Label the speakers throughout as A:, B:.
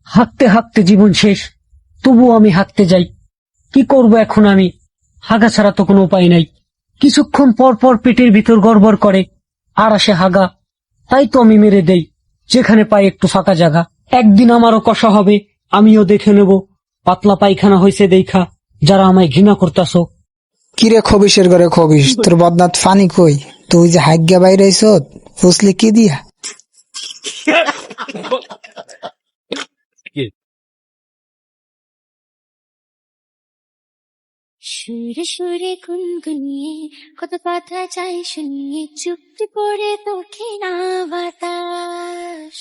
A: হাঁকতে হাঁকতে জীবন শেষ, তবুও আমি হাঁকতে যাই। কি করব এখন আমি? হাগা ছাড়া তো কোনো উপায় নাই। কিছুক্ষণ পর পর পেটের ভিতর গড়বড় করে, আর আসে হাগা। তাই তো আমি মেরে দেই যেখানে পাই একটু ফাঁকা জায়গা। একদিন আমারও কষা হবে, আমিও দেখে নেব পাতলা পায়খানা হয়েছে দেখা যারা আমায় ঘৃণা করতাছো।
B: কিরে খবিসের ঘরে খবিস, তোর বদনাথ ফানি কই? তুই যে হাগ্যা বাইরে আইস ফুসলে কি দিয়া?
C: সুরে সুরে গুনগুনিয়ে কত কথা চাই শুনিয়ে চুপটি করে তোকে না বাতাস।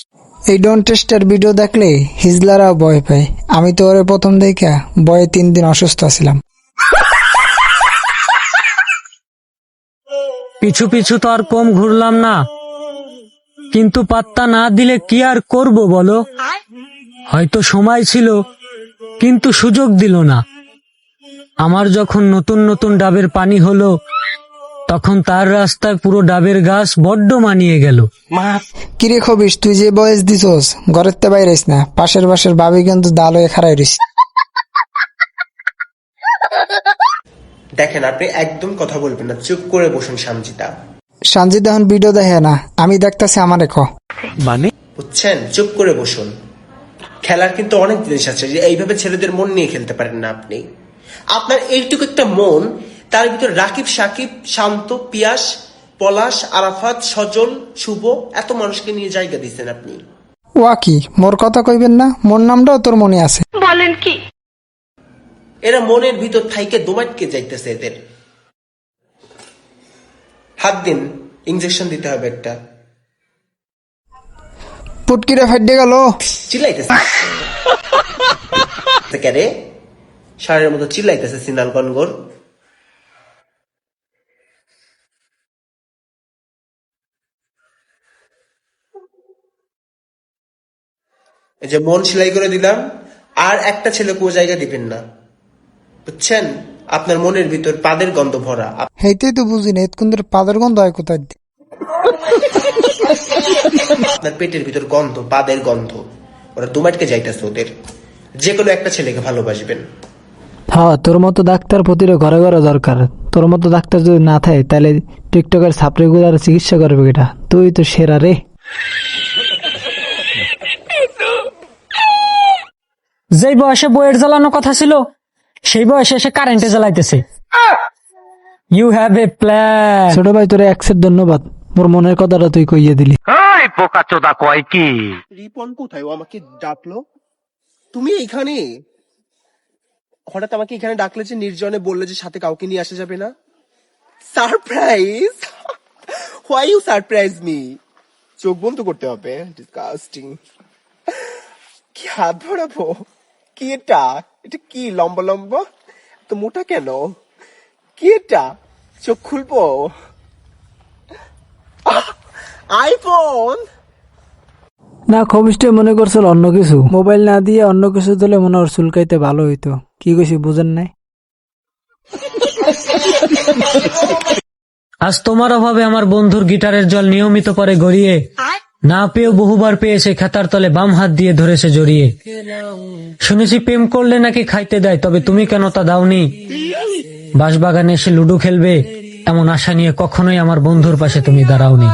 B: এই ডোন্ট টেস্টার ভিডিও দেখলে হিজলারাও ভয় পায়। আমি তো ওরে প্রথম দেখা ভয়ে 3 দিন অসুস্থ ছিলাম।
A: পিছু পিছু তো আর কম ঘুরলাম না, কিন্তু পাত্তা না দিলে কি আর করব বলো? হয়তো সময় ছিল, কিন্তু সুযোগ দিল না। আমার যখন নতুন নতুন ডাবের পানি হলো, তখন তার রাস্তায় পুরো ডাবের গাছ বড্ড মানিয়ে গেল।
B: কিরে খবিস, তুই যে বয়স দিছস ঘরের তে বাইরে আইস না, পাশের বাসের ভাবি কিন্তু দাল হয়ে খাড়াই রইস।
D: দেখেন, আপনি একদম কথা বলবেন না, চুপ করে বসুন সামজিদা।
B: সঞ্জিত এখন ভিডিও দেখে না, আমি দেখতাছি আমার রেখো।
D: বুঝছেন? চুপ করে বসুন। খেলার কিন্তু অনেক জিনিস আছে, যে এইভাবে ছেলেদের মন নিয়ে খেলতে পারেন না আপনি। আপনার এইটুকু একটা মন, তার ভিতর রাকিব, সাকিব, শান্ত, পিয়াস, পলাশ, আরাফাত, সজল, শুভ, এত মানুষকে নিয়ে জায়গা দিচ্ছেন আপনি।
B: ওয়া কি মোর কথা কইবেন না? মোর নামটাও তোর মনে আছে।
D: এরা মনের ভিতর থাইকে দোমাটকে যাইতেছে এদের। হাত দিন, ইনজেকশন দিতে হবে একটা।
B: পুটকিরে ফাইডে গেল।
D: চিল্লাইতেছে কেরে? সারের মতো চিল্লাইতেছে সিনাল গনগর। এই যে মন সেলাই করে দিলাম, আর একটা ছেলে কোনো জায়গা দিবেন না, বুঝছেন? আপনার মনের ভিতর পাদের গন্ধ ভরা।
B: হেইতেই তো বুঝি না এতকুন্দের পাদের গন্ধ হয় কোথায়।
D: আপনার পেটের ভিতর গন্ধ, পাদের গন্ধ, ওরা দুমাটকে যাইতেছে ওদের। যে কোনো একটা ছেলেকে ভালোবাসবেন।
E: হ্যাঁ, তোর মতো ডাক্তার প্রতিটা ঘরে ঘরে দরকার। তোর মতো ডাক্তার যদি না থাকে তাহলে টিকটকের ছাপড়ি গুলার চিকিৎসা করবে এটা। তুই তো সেরা রে।
A: যেই বয়সে বইয়ের জ্বালানো কথা ছিল, সেই বয়সে এসে কারেন্টে জ্বালাইতেছে। You have a plan.
E: ছোট ভাই, তোর একসের ধন্যবাদ, মোর মনের কথাটা তুই কইয়ে দিলি।
D: রিপন কোথায়? ও আমাকে ডাকলো। তুমি এইখানে? হঠাৎ আমাকে এখানে ডাকলে যে নির্জনে, বললে যে সাথে কাউকে নিয়ে আসা যাবে না। Surprise! Why you surprise me? চোখ বন্ধ করতে হবে। ডিসকাস্টিং। কি হাত ধরাবো? কি এটা? এটা কি লম্বা লম্বা, তো মোটা কেন? কি এটা? চোখ খুলবো? আইফোন?
E: না, খবিসটা মনে করছিল অন্য কিছু। মোবাইল না দিয়ে অন্য কিছু দিলে মনে ওর চুলকাইতে ভালো হইতো। কি কইছি বুঝেন নাই?
A: আজ তোমার অভাবে আমার বন্ধুর গিটারের জল নিয়মিত পরে গড়িয়ে, না পেয়েও বহুবার পেয়েছে খাতার তলে বাম হাত দিয়ে ধরেছে জড়িয়ে। শুনেছি প্রেম করলে নাকি খাইতে দেয়, তবে তুমি কেন তা দাওনি? বাঁশবাগানে এসে লুডো খেলবে এমন আশা নিয়ে কখনোই আমার বন্ধুর পাশে তুমি দাঁড়াওনি।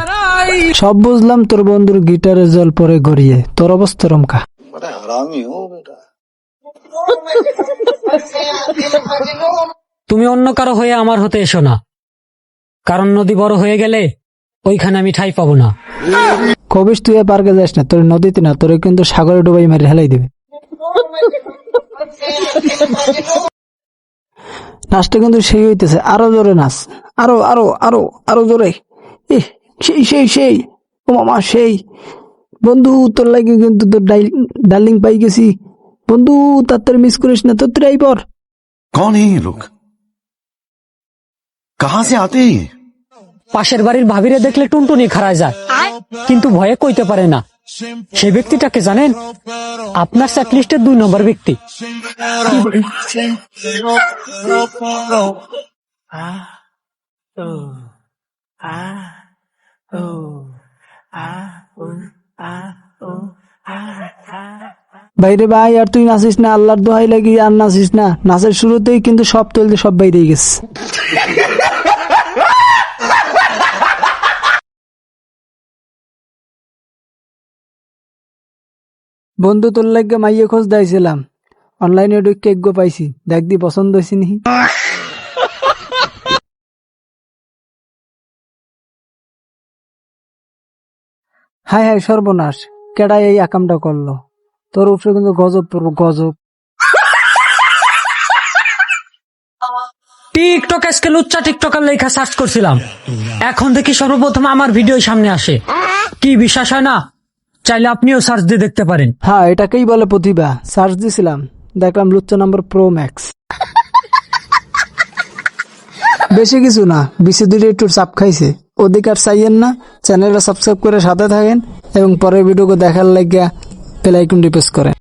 E: সব বুঝলাম, তোর বন্ধুর গিটারের জল পরে গড়িয়ে। তোর অবস্থা রমকা।
A: তুমি অন্য কারো হয়ে আমার হতে এসো না, কারণ নদী বড় হয়ে গেলে ওইখানে আমি ঠাঁই পাবো না।
E: খবিস, তুই পার্কে যাস না, তোর নদীতে না, তোর কিন্তু সাগরে ডুবাই মেরে হেলাই দিবে। নাচটা কিন্তু সেই হইতেছে, আরো জোরে নাচ, আরো আরো আরো আরো জোরে। সেই সেই সেই, ও মামা সেই। বন্ধু, তোর লাগে কিন্তু তোর ডার্লিং পাই গেছি। বন্ধু, তাড়াতাড়ি মিস করিস না, তোর ট্রাই পর।
F: कौन है ये लोग? कहां से आते हैं ये?
A: পাশের বাড়ির ভাবিরে দেখলে টুনটুনি খাড়ায় যায়, কিন্তু ভয়ে কইতে পারে না। সেই ব্যক্তিটাকে জানেন? আপনার চেকলিস্টের 2 নম্বর ব্যক্তি।
E: বাইরে ভাই আর তুই নাচিস না, আল্লাহর দোহাই লাগি আর নাচিস না। নাচের শুরুতেই কিন্তু সব তলতে সব বাইরে গেছে। বন্ধু তোর লাগে মাইয়ে খোঁজ দিয়েছিলাম, অনলাইনে কেক গো পাইছি, দেখ দি পছন্দ হয়েছি নি। হায় হায় সর্বনাশ, কেডাই এই আকামটা করলো? তোর উপরে কিন্তু গজব পড়বো, গজব।
A: টিকটক আজকে লুচ্চা টিকটকার লেখা সার্চ করছিলাম, এখন দেখি সর্বপ্রথম আমার ভিডিও সামনে আসে। কি বিশ্বাস হয় না? চাইলে আপনিও সার্চ দিয়ে দেখতে পারেন।
E: হ্যাঁ, এটাকেই বলে প্রতিভা। সার্চ দিছিলাম, দেখলাম লুচ্চা নাম্বার প্রো ম্যাক্স। বেশি কিছু না, বিসি দুটো একটু চাপ খাইছে। অধিকার চাইয়েন না, চ্যানেলটা সাবস্ক্রাইব করে সাথে থাকেন এবং পরের ভিডিও দেখার লাগিয়া বেল আইকনটি প্রেস করেন।